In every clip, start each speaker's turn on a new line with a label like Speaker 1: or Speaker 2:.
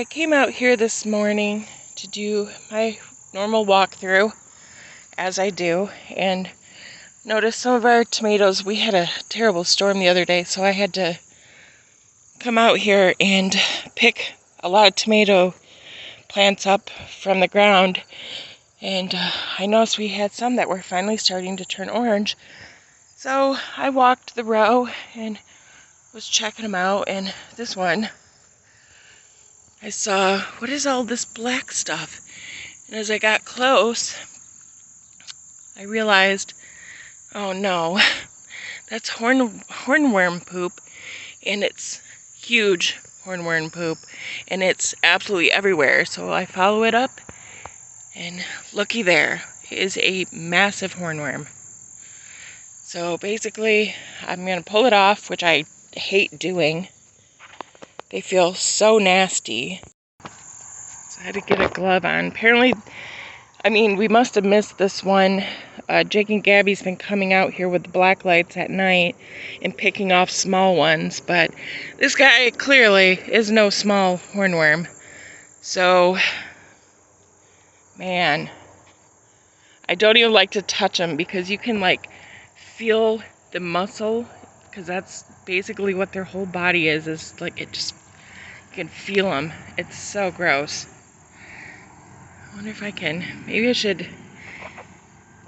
Speaker 1: I came out here this morning to do my normal walkthrough, as I do, and noticed some of our tomatoes. We had a terrible storm the other day, so I had to come out here and pick a lot of tomato plants up from the ground. And I noticed we had some that were finally starting to turn orange. So I walked the row and was checking them out, and this one, I saw, what is all this black stuff? And as I got close, I realized, oh no, that's hornworm poop, and it's huge hornworm poop, and it's absolutely everywhere. So I follow it up, and looky there is a massive hornworm. So basically, I'm going to pull it off, which I hate doing. They feel so nasty. So I had to get a glove on. Apparently, I mean, we must have missed this one. Jake and Gabby's been coming out here with the blacklights at night and picking off small ones, but this guy clearly is no small hornworm. So, man, I don't even like to touch them because you can like feel the muscle, because that's basically what their whole body is like, it just, you can feel them. It's so gross. I wonder if I can, maybe I should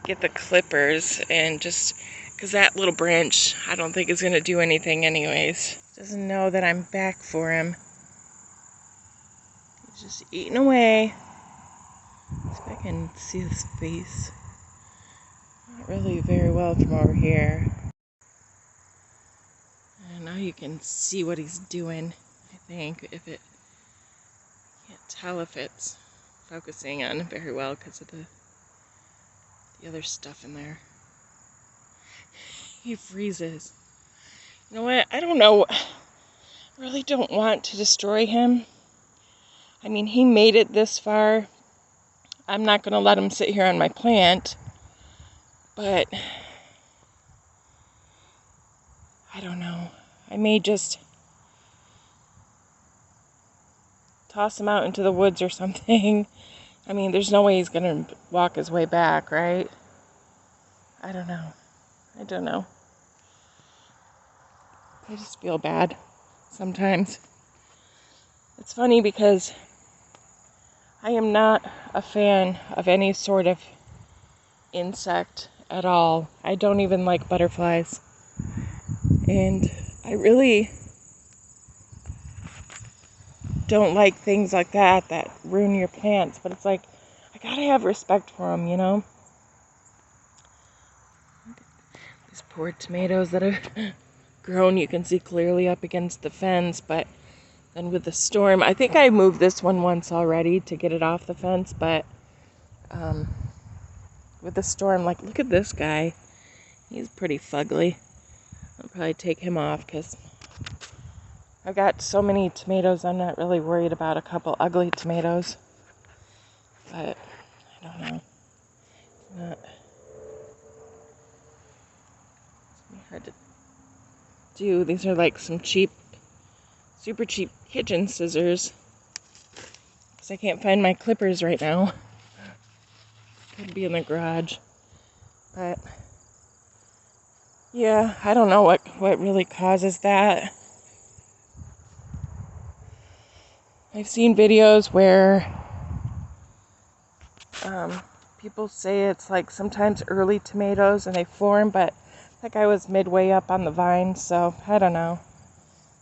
Speaker 1: get the clippers and just, because that little branch I don't think is going to do anything anyways. Doesn't know that I'm back for him. He's just eating away. See if I can see his face. Not really very well from over here. And now you can see what he's doing, I think. If it, can't tell if it's focusing on very well because of the other stuff in there. He freezes. You know what? I don't know. I really don't want to destroy him. I mean, he made it this far. I'm not going to let him sit here on my plant. But I don't know. I may just toss him out into the woods or something. I mean, there's no way he's going to walk his way back, right? I don't know. I don't know. I just feel bad sometimes. It's funny because I am not a fan of any sort of insect at all. I don't even like butterflies. And I really don't like things like that ruin your plants. But it's like, I gotta have respect for them, you know? These poor tomatoes that have grown, you can see clearly up against the fence, but then with the storm, I think I moved this one once already to get it off the fence, but with the storm, like, look at this guy. He's pretty fugly. I'll probably take him off because I've got so many tomatoes, I'm not really worried about a couple ugly tomatoes. But, I don't know. It's hard to do. These are like some cheap, super cheap kitchen scissors. Because I can't find my clippers right now. Could be in the garage. But, yeah, I don't know what really causes that. I've seen videos where people say it's like sometimes early tomatoes and they form, but that guy was midway up on the vine, so I don't know.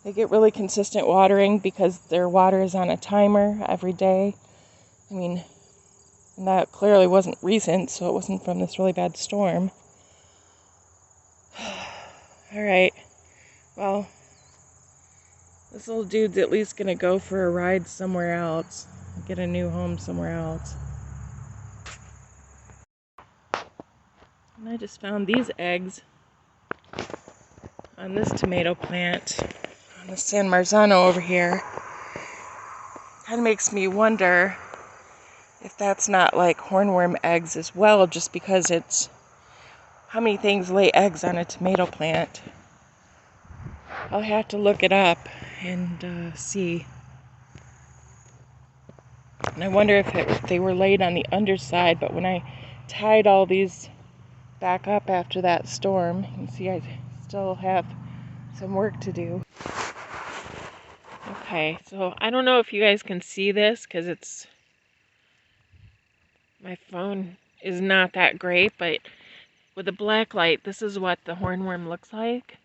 Speaker 1: They get really consistent watering because their water is on a timer every day. I mean, and that clearly wasn't recent, so it wasn't from this really bad storm. Alright, well, this little dude's at least gonna go for a ride somewhere else. Get a new home somewhere else. And I just found these eggs on this tomato plant, on the San Marzano over here. Kind of makes me wonder if that's not like hornworm eggs as well, just because it's, how many things lay eggs on a tomato plant? I'll have to look it up and see. And I wonder if they were laid on the underside, but when I tied all these back up after that storm, you can see I still have some work to do. Okay, so I don't know if you guys can see this because my phone is not that great, but with a black light, this is what the hornworm looks like.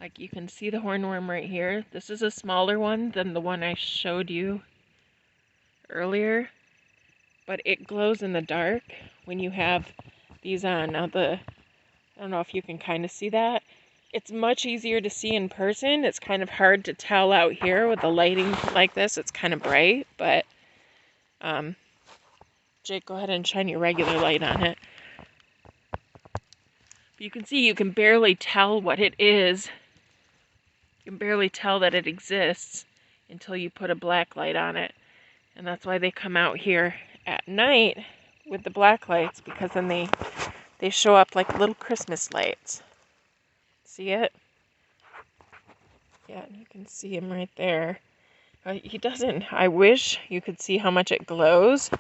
Speaker 1: Like you can see the hornworm right here. This is a smaller one than the one I showed you earlier, but it glows in the dark when you have these on. Now I don't know if you can kind of see that. It's much easier to see in person. It's kind of hard to tell out here with the lighting like this. It's kind of bright, but Jake, go ahead and shine your regular light on it. You can see you can barely tell what it is. You can barely tell that it exists until you put a black light on it. And that's why they come out here at night with the black lights, because then they show up like little Christmas lights. See it? Yeah, you can see him right there. He doesn't. I wish you could see how much it glows.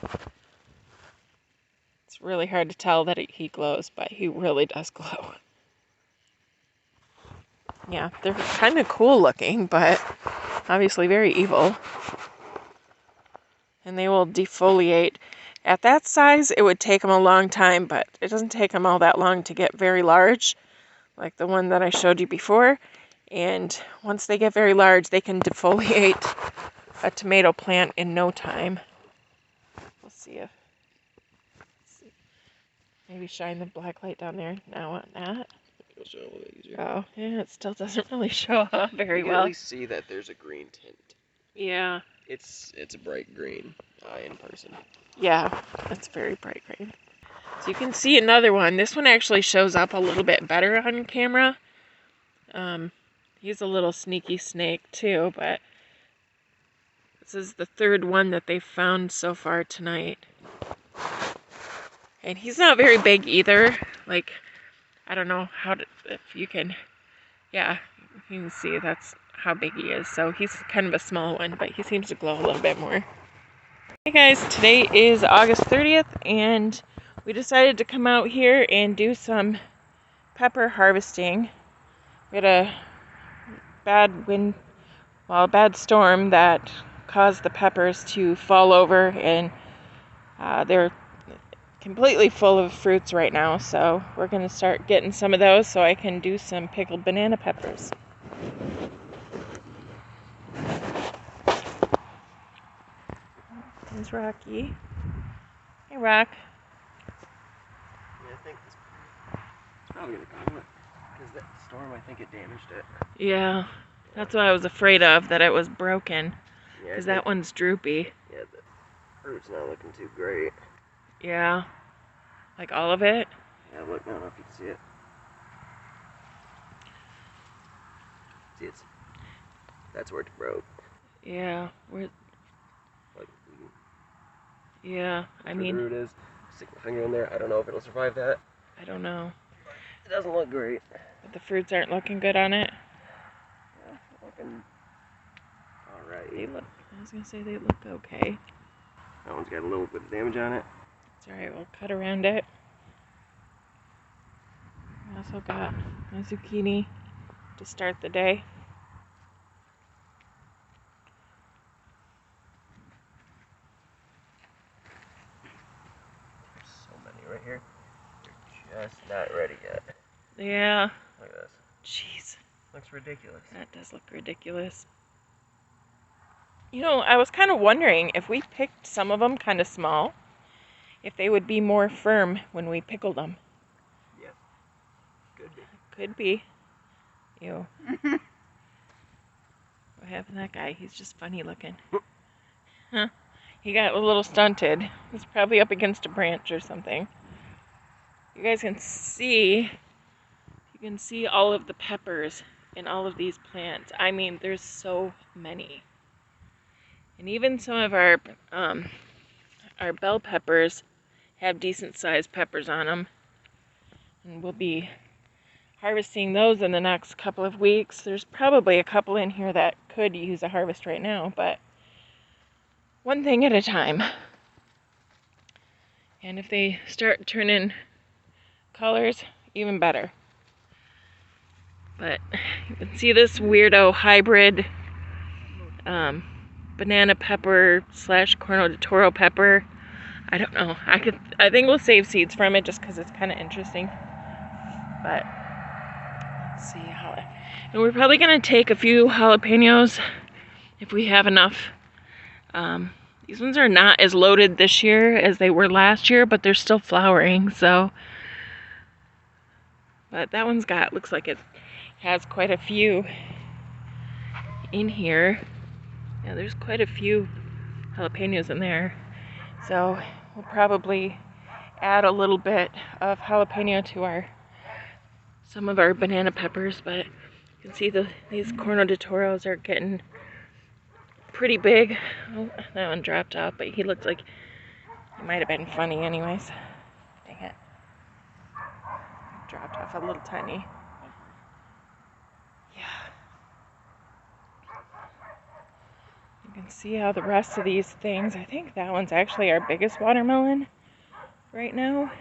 Speaker 1: It's really hard to tell that he glows, but he really does glow. Yeah, they're kind of cool looking, but obviously very evil. And they will defoliate. At that size, it would take them a long time, but it doesn't take them all that long to get very large, like the one that I showed you before. And once they get very large, they can defoliate a tomato plant in no time. We'll see if... Maybe shine the black light down there now on that.
Speaker 2: It'll show a little easier.
Speaker 1: Oh, yeah, it still doesn't really show up very well.
Speaker 2: You can at least see that there's a green tint.
Speaker 1: Yeah.
Speaker 2: It's a bright green in person.
Speaker 1: Yeah, it's very bright green. So you can see another one. This one actually shows up a little bit better on camera. He's a little sneaky snake too, but this is the third one that they've found so far tonight. And he's not very big either. Like, I don't know if you can, yeah, you can see that's how big he is. So he's kind of a small one, but he seems to glow a little bit more. Hey guys, today is August 30th, and we decided to come out here and do some pepper harvesting. We had a bad storm that caused the peppers to fall over, and they're completely full of fruits right now, so we're going to start getting some of those so I can do some pickled banana peppers. There's Rocky. Hey, Rock.
Speaker 2: Yeah, I think it's probably going to come with, because that storm, I think it damaged it.
Speaker 1: Yeah, that's what I was afraid of, that it was broken, because that one's droopy.
Speaker 2: Yeah, the fruit's not looking too great.
Speaker 1: Yeah. Like all of it?
Speaker 2: Yeah, look, I don't know if you can see it. See, that's where it broke.
Speaker 1: Yeah.
Speaker 2: Like,
Speaker 1: yeah, I mean...
Speaker 2: the root is. Stick my finger in there. I don't know if it'll survive that.
Speaker 1: I don't know.
Speaker 2: It doesn't look great.
Speaker 1: But the fruits aren't looking good on it?
Speaker 2: Yeah, looking alright.
Speaker 1: I was going to say they look okay.
Speaker 2: That one's got a little bit of damage on it.
Speaker 1: It's alright, we'll cut around it. We also got a zucchini to start the day.
Speaker 2: There's so many right here. They're just not ready yet.
Speaker 1: Yeah.
Speaker 2: Look at this.
Speaker 1: Jeez.
Speaker 2: Looks ridiculous.
Speaker 1: That does look ridiculous. You know, I was kind of wondering if we picked some of them kind of small, if they would be more firm when we pickled them.
Speaker 2: Yeah. Could be.
Speaker 1: Could be. Ew. What happened to that guy? He's just funny looking. Huh? He got a little stunted. He's probably up against a branch or something. You guys can see, all of the peppers in all of these plants. I mean, there's so many. And even some of our bell peppers have decent sized peppers on them. And we'll be harvesting those in the next couple of weeks. There's probably a couple in here that could use a harvest right now, but one thing at a time. And if they start turning colors, even better. But you can see this weirdo hybrid banana pepper / Corno de Toro pepper. I don't know. I think we'll save seeds from it just because it's kind of interesting. But let's see how. And we're probably gonna take a few jalapenos if we have enough. These ones are not as loaded this year as they were last year, but they're still flowering. So, but that one's looks like it has quite a few in here. Yeah, there's quite a few jalapenos in there. So we'll probably add a little bit of jalapeno to some of our banana peppers, but you can see these Corno de Toros are getting pretty big. Oh, that one dropped off, but he looked like he might have been funny anyways. Dang it. Dropped off a little tiny. Yeah. You can see how the rest of these things, I think that one's actually our biggest watermelon right now.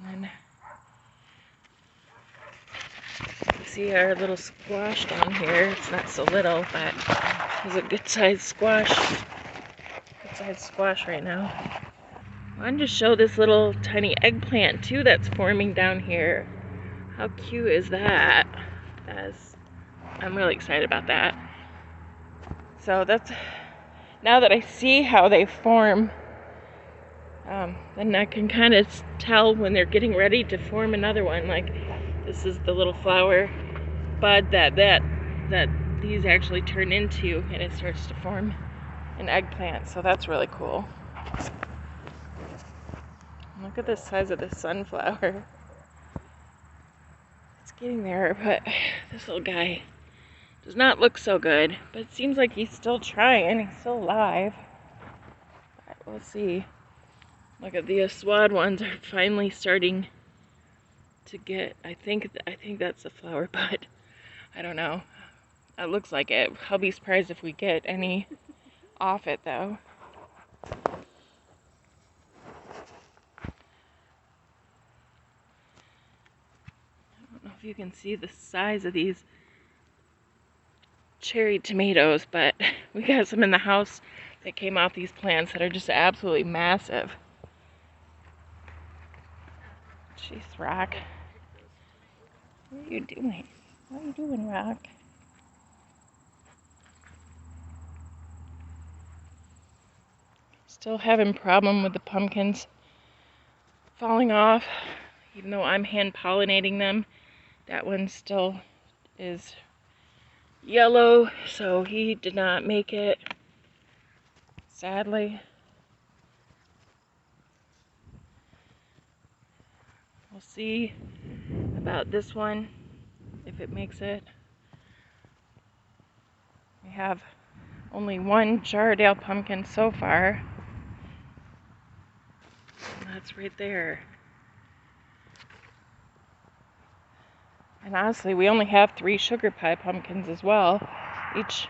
Speaker 1: And then you see our little squash down here. It's not so little, but it's a good sized squash. Good sized squash right now. I wanted to show this little tiny eggplant too that's forming down here. How cute is that? I'm really excited about that. So now that I see how they form, then I can kind of tell when they're getting ready to form another one. Like this is the little flower bud that these actually turn into, and it starts to form an eggplant. So that's really cool. Look at the size of this sunflower. It's getting there, but this little guy does not look so good. But it seems like he's still trying. He's still alive. But we'll see. Look at the Aswad ones are finally starting to get. I think that's the flower bud. I don't know. It looks like it. I'll be surprised if we get any off it though. I don't know if you can see the size of these cherry tomatoes, but we got some in the house that came off these plants that are just absolutely massive. Jeez, Rock. What are you doing? What are you doing, Rock? Still having problem with the pumpkins falling off, even though I'm hand pollinating them. That one still is yellow, so he did not make it, sadly. We'll see about this one, if it makes it. We have only one Jardale pumpkin so far. And that's right there. And honestly, we only have 3 sugar pie pumpkins as well. Each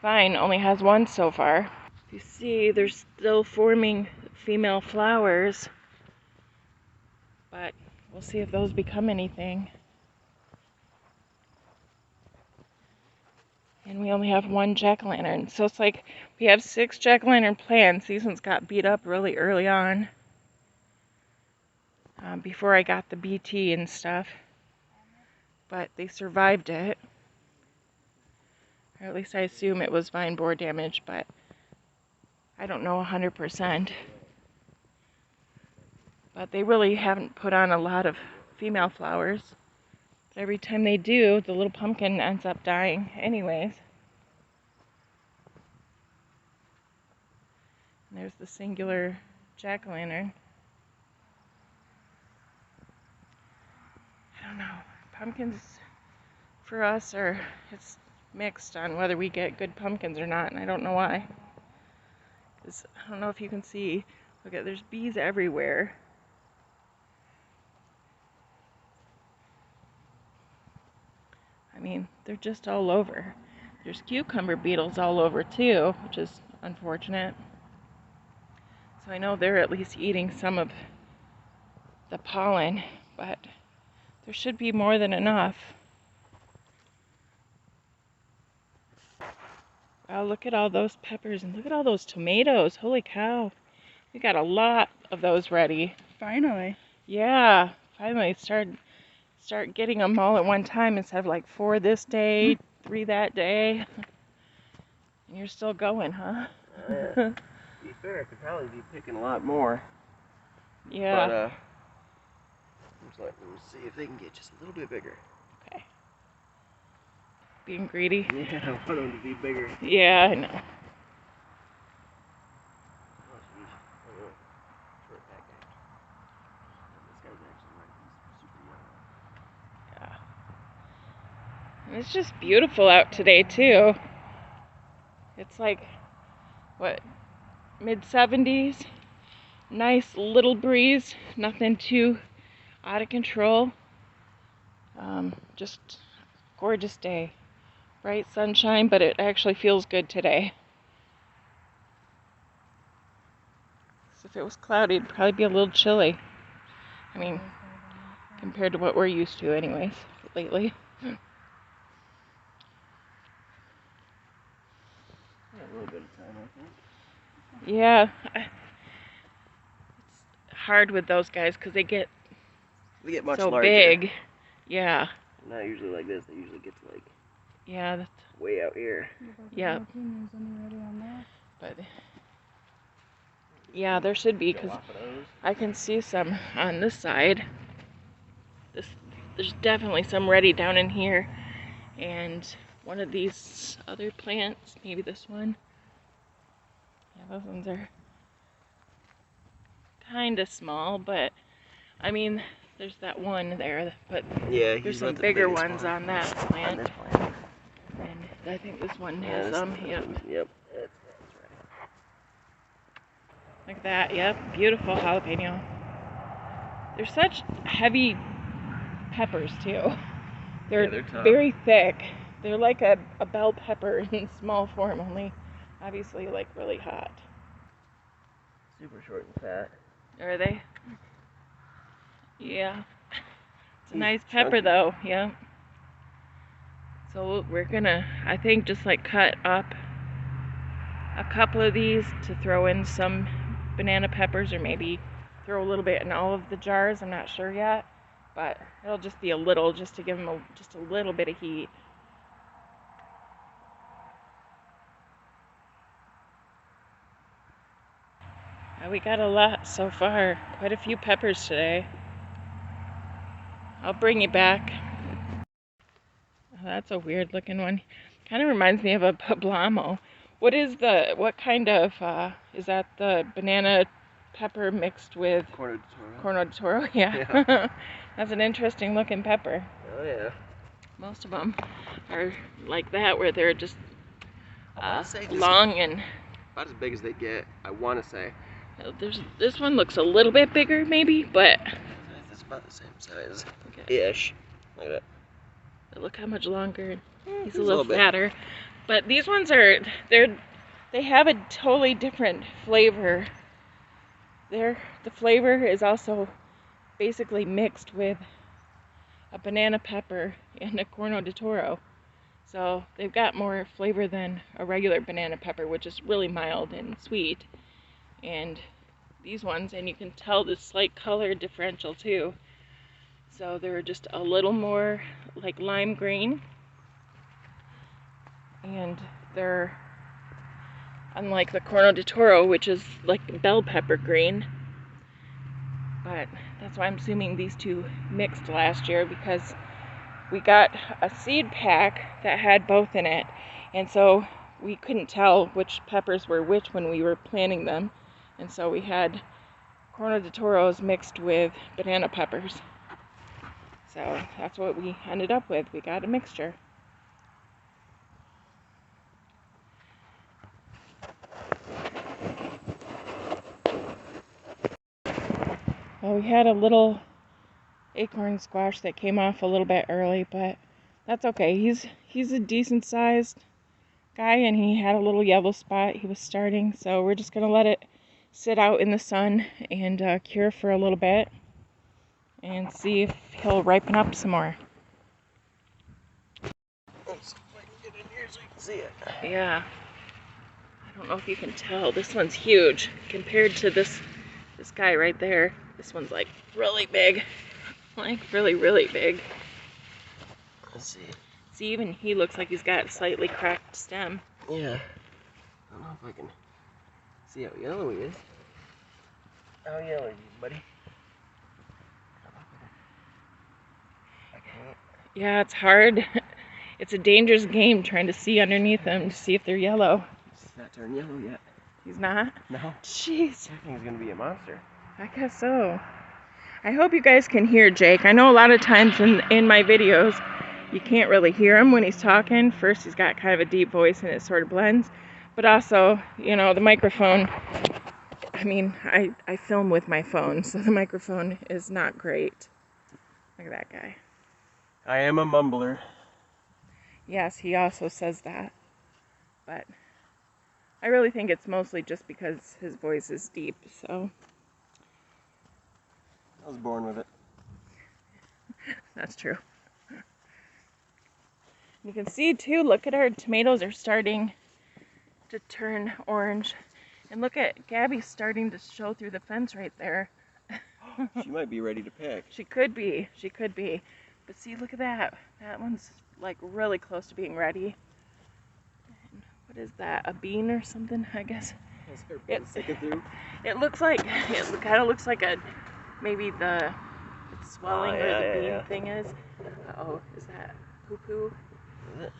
Speaker 1: vine only has 1 so far. You see, they're still forming female flowers, but we'll see if those become anything. And we only have 1 jack-o'-lantern. So it's like we have 6 jack-o'-lantern plants. These ones got beat up really early on, before I got the BT and stuff. But they survived it. Or at least I assume it was vine borer damage, but I don't know 100%. But they really haven't put on a lot of female flowers. But every time they do, the little pumpkin ends up dying anyways. And there's the singular jack-o'-lantern. I don't know. Pumpkins for us it's mixed on whether we get good pumpkins or not, and I don't know why. I don't know if you can see. Look at, there's bees everywhere. I mean, they're just all over. There's cucumber beetles all over too, which is unfortunate. So I know they're at least eating some of the pollen, but there should be more than enough. Wow, look at all those peppers and look at all those tomatoes. Holy cow. We got a lot of those ready.
Speaker 3: Finally.
Speaker 1: Yeah, finally start getting them all at one time instead of like 4 this day, 3 that day. And you're still going, huh?
Speaker 2: Yeah. To be fair, I could probably be picking a lot more.
Speaker 1: Yeah.
Speaker 2: But just let them see if they can get just a little bit bigger.
Speaker 1: Okay. Being greedy.
Speaker 2: Yeah, I want them to be bigger.
Speaker 1: Yeah, I know.
Speaker 2: Oh, geez. Oh, short back guy. This guy's actually like, he's super young.
Speaker 1: Yeah. And it's just beautiful out today too. It's like, what, mid-70s? Nice little breeze, nothing too out of control. Just gorgeous day. Bright sunshine, but it actually feels good today. So if it was cloudy, it'd probably be a little chilly. I mean, compared to what we're used to anyways, lately.
Speaker 2: Yeah, a little bit of time, I think.
Speaker 1: Yeah. It's hard with those guys because they get
Speaker 2: much
Speaker 1: so
Speaker 2: larger.
Speaker 1: big. Yeah.
Speaker 2: Not usually like this. They usually get to like
Speaker 1: Yeah, that's
Speaker 2: way out here.
Speaker 1: yeah. But yeah, there should be because I can see some on this side. There's definitely some ready down in here, and one of these other plants, maybe this one. Yeah, those ones are kind of small, but I mean, there's that one there, but
Speaker 2: yeah,
Speaker 1: there's some bigger ones on that plant. And I think this one has some. Yep.
Speaker 2: Yep. That's right.
Speaker 1: Like that. Yep. Beautiful jalapeno. They're such heavy peppers too. They're
Speaker 2: tough.
Speaker 1: very thick. They're like a bell pepper in small form, only obviously like really hot.
Speaker 2: Super short and fat.
Speaker 1: Are they? Yeah. It's a nice pepper though. Yeah. So we're gonna, I think, just like cut up a couple of these to throw in some banana peppers, or maybe throw a little bit in all of the jars. I'm not sure yet, but it'll just be a little, just to give them just a little bit of heat. We got a lot so far, quite a few peppers today. I'll bring you back. Oh, that's a weird looking one. Kind of reminds me of a poblano. What kind of, is that the banana pepper mixed with Corno de Toro? Yeah. That's an interesting looking pepper.
Speaker 2: Oh yeah.
Speaker 1: Most of them are like that, where they're just long and
Speaker 2: about as big as they get, I want to say.
Speaker 1: This one looks a little bit bigger, maybe, but
Speaker 2: it's about the same size, ish. Look at that.
Speaker 1: But look how much longer. He's a
Speaker 2: little
Speaker 1: fatter. But these ones they have a totally different flavor. The flavor is also basically mixed with a banana pepper and a Corno de Toro. So they've got more flavor than a regular banana pepper, which is really mild and sweet. And these ones, and you can tell the slight color differential too. So they're just a little more like lime green. And they're unlike the Corno de Toro, which is like bell pepper green. But that's why I'm assuming these two mixed last year, because we got a seed pack that had both in it. And so we couldn't tell which peppers were which when we were planting them. And so we had Corno de Toros mixed with banana peppers. So that's what we ended up with. We got a mixture. Well, we had a little acorn squash that came off a little bit early, but that's okay. He's a decent sized guy, and he had a little yellow spot. He was starting, so we're just gonna let it sit out in the sun and cure for a little bit and see if he'll ripen up some more.
Speaker 2: Let's see if I can get in here so you can see it.
Speaker 1: Yeah. I don't know if you can tell. This one's huge compared to this guy right there. This one's like really big. Like really, really big.
Speaker 2: Let's see.
Speaker 1: See, even he looks like he's got a slightly cracked stem.
Speaker 2: Yeah. I don't know if I can see how yellow he is. How yellow are you, buddy? I can't.
Speaker 1: Yeah, it's hard. It's a dangerous game trying to see underneath them to see if they're yellow.
Speaker 2: He's not turned yellow yet.
Speaker 1: He's not?
Speaker 2: No.
Speaker 1: Jeez.
Speaker 2: I think he's gonna be a monster.
Speaker 1: I guess so. I hope you guys can hear Jake. I know a lot of times in my videos you can't really hear him when he's talking. First, he's got kind of a deep voice and it sort of blends. But also, you know, the microphone, I mean, I film with my phone, so the microphone is not great. Look at that guy.
Speaker 2: I am a mumbler.
Speaker 1: Yes, he also says that. But I really think it's mostly just because his voice is deep, so.
Speaker 2: I was born with it.
Speaker 1: That's true. You can see too, look at our tomatoes are starting to turn orange. And look at Gabby's starting to show through the fence right there.
Speaker 2: She might be ready to pick.
Speaker 1: She could be. But see, look at that. That one's like really close to being ready. And what is that? A bean or something, I guess? It looks like, it kind of looks like maybe it's swelling where the bean thing is. Uh-oh, is that poo-poo?
Speaker 2: Is it?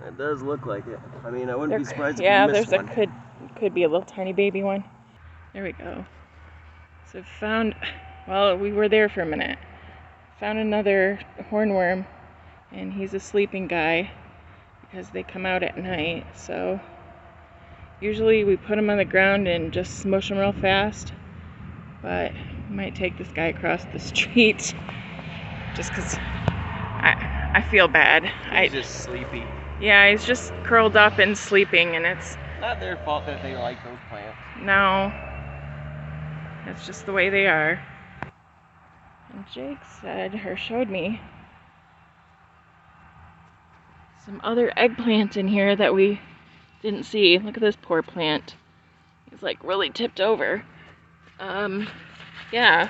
Speaker 2: That does look like it. I mean, I wouldn't be surprised if we missed one.
Speaker 1: Could be a little tiny baby one. There we go. So we were there for a minute. Found another hornworm, and he's a sleeping guy because they come out at night. So usually we put him on the ground and just smush him real fast, but we might take this guy across the street just because I feel bad.
Speaker 2: He's just sleepy.
Speaker 1: Yeah, he's just curled up and sleeping, and it's
Speaker 2: not their fault that they like those plants.
Speaker 1: No. It's just the way they are. And Jake showed me some other eggplants in here that we didn't see. Look at this poor plant. He's like really tipped over. Yeah,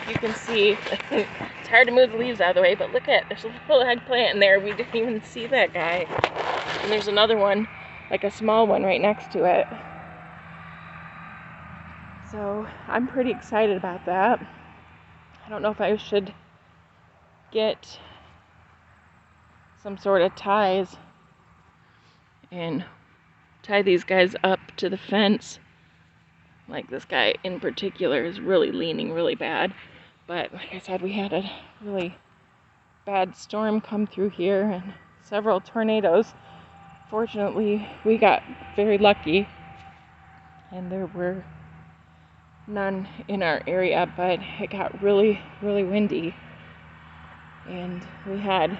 Speaker 1: you can see. It's hard to move the leaves out of the way, but look there's a little eggplant in there. We didn't even see that guy. And there's another one, like a small one right next to it. So I'm pretty excited about that. I don't know if I should get some sort of ties and tie these guys up to the fence. Like this guy in particular is really leaning really bad. But like I said, we had a really bad storm come through here and several tornadoes. Fortunately, we got very lucky and there were none in our area, but it got really, really windy. And we had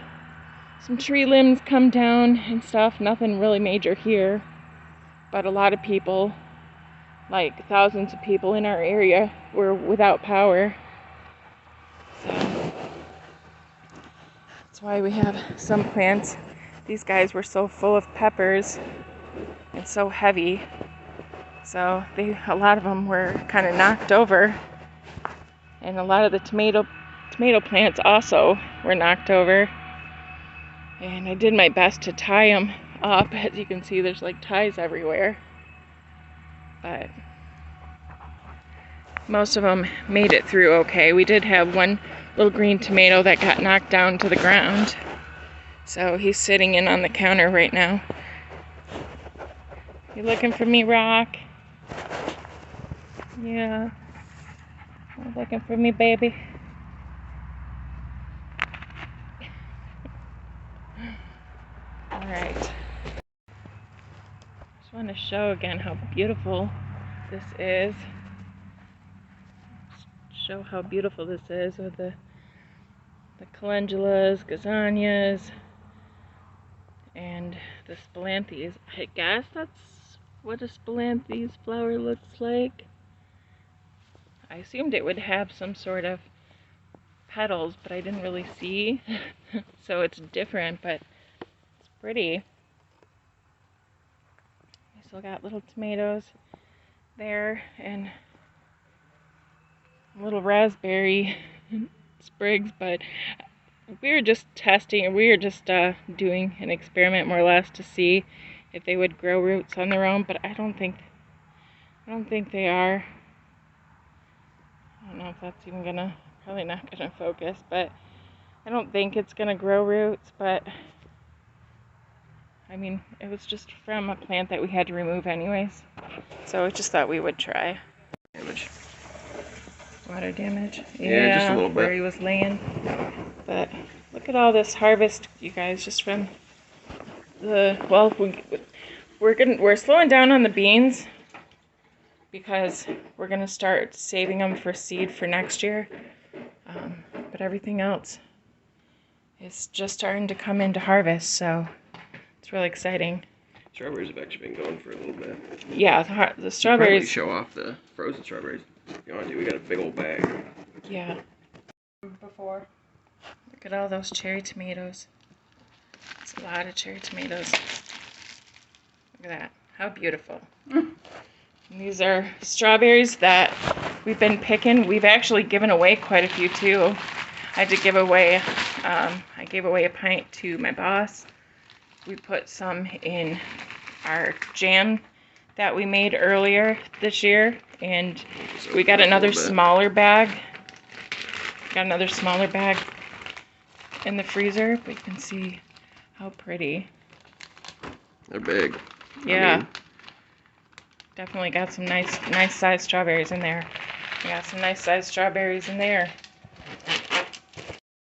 Speaker 1: some tree limbs come down and stuff. Nothing really major here, but a lot of people, like thousands of people in our area, were without power. So that's why we have some plants. These guys were so full of peppers and so heavy. So a lot of them were kind of knocked over. And a lot of the tomato plants also were knocked over. And I did my best to tie them up. As you can see, there's like ties everywhere. But most of them made it through okay. We did have one little green tomato that got knocked down to the ground. So he's sitting in on the counter right now. You looking for me, Rock? Yeah. You looking for me, baby? Alright. Just want to show again how beautiful this is. Show how beautiful this is with the calendulas, gazanias, the spilanthes. I guess that's what a spilanthes flower looks like. I assumed it would have some sort of petals, but I didn't really see. So it's different, but it's pretty. I still got little tomatoes there and little raspberry sprigs, but we were just testing, we were just doing an experiment more or less to see if they would grow roots on their own, but I don't think they are. I don't know if that's even probably not gonna focus, but I don't think it's gonna grow roots, but I mean, it was just from a plant that we had to remove anyways, so I just thought we would try.
Speaker 2: Damage.
Speaker 1: Water damage?
Speaker 2: Yeah, just a little bit.
Speaker 1: Where he was laying. But look at all this harvest, you guys, just from the, well, we're slowing down on the beans because we're gonna start saving them for seed for next year. But everything else is just starting to come into harvest, so it's really exciting.
Speaker 2: Strawberries have actually been going for a little bit.
Speaker 1: Yeah, the strawberries.
Speaker 2: Show off the frozen strawberries. If you want to, we got a big old bag.
Speaker 1: Yeah. Before. Look at all those cherry tomatoes. It's a lot of cherry tomatoes. Look at that. How beautiful. And these are strawberries that we've been picking. We've actually given away quite a few too. I did give away, I gave away a pint to my boss. We put some in our jam that we made earlier this year, and we got another smaller bag. Got another smaller bag in the freezer, but you can see how pretty.
Speaker 2: They're big.
Speaker 1: Yeah.
Speaker 2: I mean,
Speaker 1: definitely got some nice sized strawberries in there. We got some nice sized strawberries in there.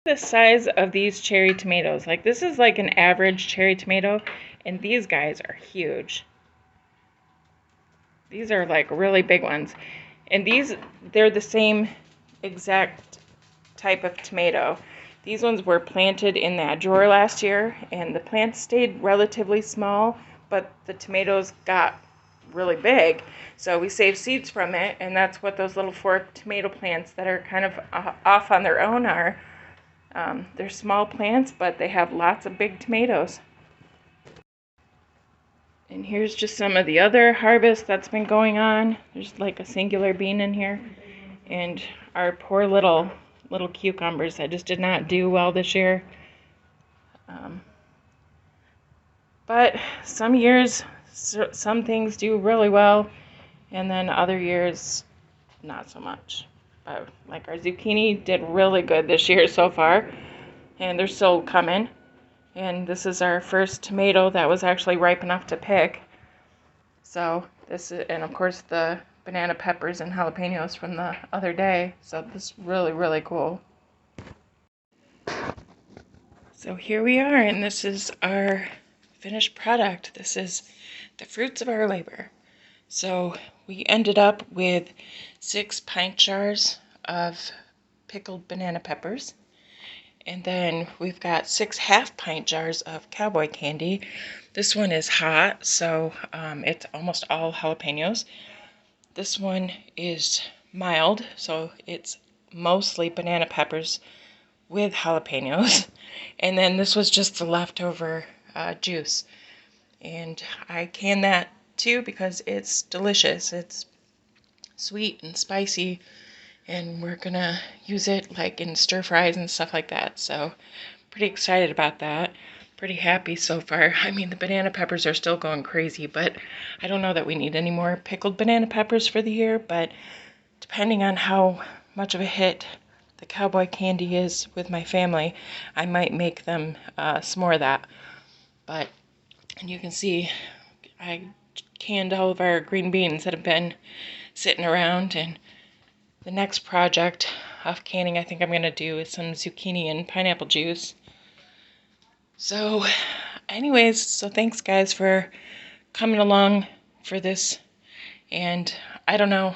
Speaker 1: The size of these cherry tomatoes. Like, this is like an average cherry tomato, and these guys are huge. These are like really big ones. And they're the same exact type of tomato. These ones were planted in that drawer last year, and the plants stayed relatively small, but the tomatoes got really big. So we saved seeds from it, and that's what those little 4 tomato plants that are kind of off on their own are. They're small plants, but they have lots of big tomatoes. And here's just some of the other harvest that's been going on. There's like a singular bean in here. And our poor little cucumbers that just did not do well this year. But some years, some things do really well, and then other years, not so much. But like our zucchini did really good this year so far, and they're still coming. And this is our first tomato that was actually ripe enough to pick. So this is, and of course the banana peppers and jalapenos from the other day. So this is really, really cool. So here we are, and this is our finished product. This is the fruits of our labor. So we ended up with 6 pint jars of pickled banana peppers. And then we've got 6 half-pint jars of cowboy candy. This one is hot, so it's almost all jalapenos. This one is mild, so it's mostly banana peppers with jalapenos. And then this was just the leftover juice. And I canned that too because it's delicious. It's sweet and spicy, and we're gonna use it like in stir fries and stuff like that. So pretty excited about that. Pretty happy so far. I mean, the banana peppers are still going crazy, but I don't know that we need any more pickled banana peppers for the year, but depending on how much of a hit the cowboy candy is with my family, I might make them some more of that. But, and you can see I canned all of our green beans that have been sitting around, and the next project of canning I think I'm going to do is some zucchini and pineapple juice. So anyways, so thanks guys for coming along for this. And I don't know,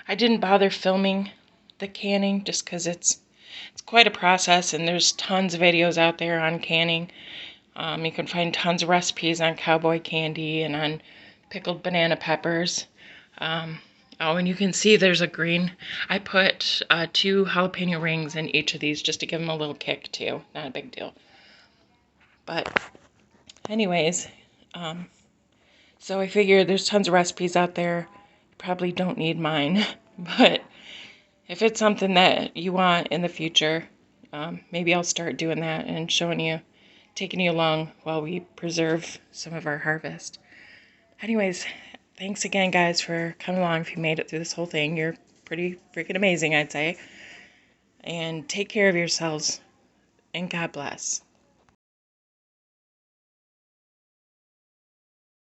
Speaker 1: I didn't bother filming the canning just because it's quite a process, and there's tons of videos out there on canning. You can find tons of recipes on cowboy candy and on pickled banana peppers. Oh, and you can see there's a green. I put 2 jalapeno rings in each of these just to give them a little kick too. Not a big deal. But anyways, so I figure there's tons of recipes out there. You probably don't need mine. But if it's something that you want in the future, maybe I'll start doing that and showing you, taking you along while we preserve some of our harvest. Anyways, thanks again, guys, for coming along. If you made it through this whole thing, you're pretty freaking amazing, I'd say. And take care of yourselves, and God bless.